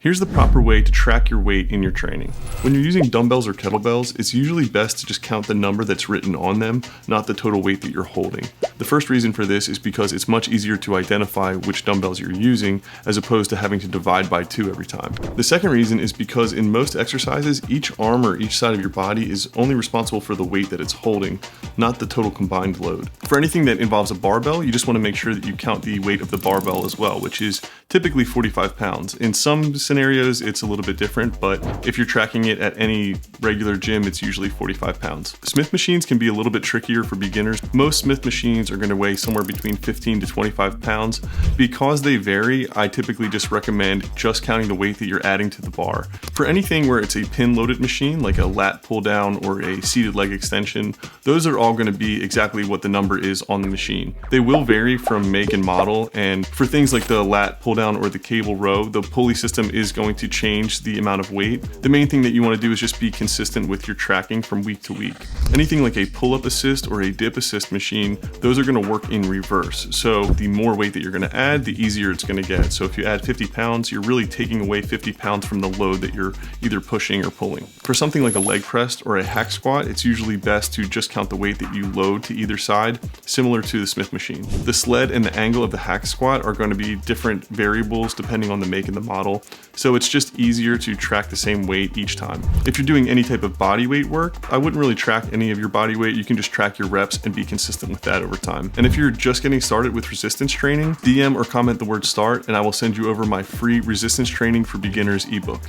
Here's the proper way to track your weight in your training. When you're using dumbbells or kettlebells, it's usually best to just count the number that's written on them, not the total weight that you're holding. The first reason for this is because it's much easier to identify which dumbbells you're using as opposed to having to divide by 2 every time. The second reason is because in most exercises, each arm or each side of your body is only responsible for the weight that it's holding, not the total combined load. For anything that involves a barbell, you just want to make sure that you count the weight of the barbell as well, which is typically 45 pounds. In some scenarios, it's a little bit different, but if you're tracking it at any regular gym, it's usually 45 pounds. Smith machines can be a little bit trickier for beginners. Most Smith machines are going to weigh somewhere between 15 to 25 pounds. Because they vary, I typically just recommend just counting the weight that you're adding to the bar. For anything where it's a pin-loaded machine, like a lat pull-down or a seated leg extension, those are all going to be exactly what the number is on the machine. They will vary from make and model, and for things like the lat pull-down or the cable row, the pulley system is going to change the amount of weight. The main thing that you want to do is just be consistent with your tracking from week to week. Anything like a pull-up assist or a dip assist machine, those are going to work in reverse. So the more weight that you're going to add, the easier it's going to get. So if you add 50 pounds, you're really taking away 50 pounds from the load that you're either pushing or pulling. For something like a leg press or a hack squat, it's usually best to just count the weight that you load to either side, similar to the Smith machine. The sled and the angle of the hack squat are going to be different variables depending on the make and the model, so it's just easier to track the same weight each time. If you're doing any type of body weight work, I wouldn't really track any of your body weight. You can just track your reps and be consistent with that over time. And if you're just getting started with resistance training, DM or comment the word START and I will send you over my free resistance training for beginners ebook.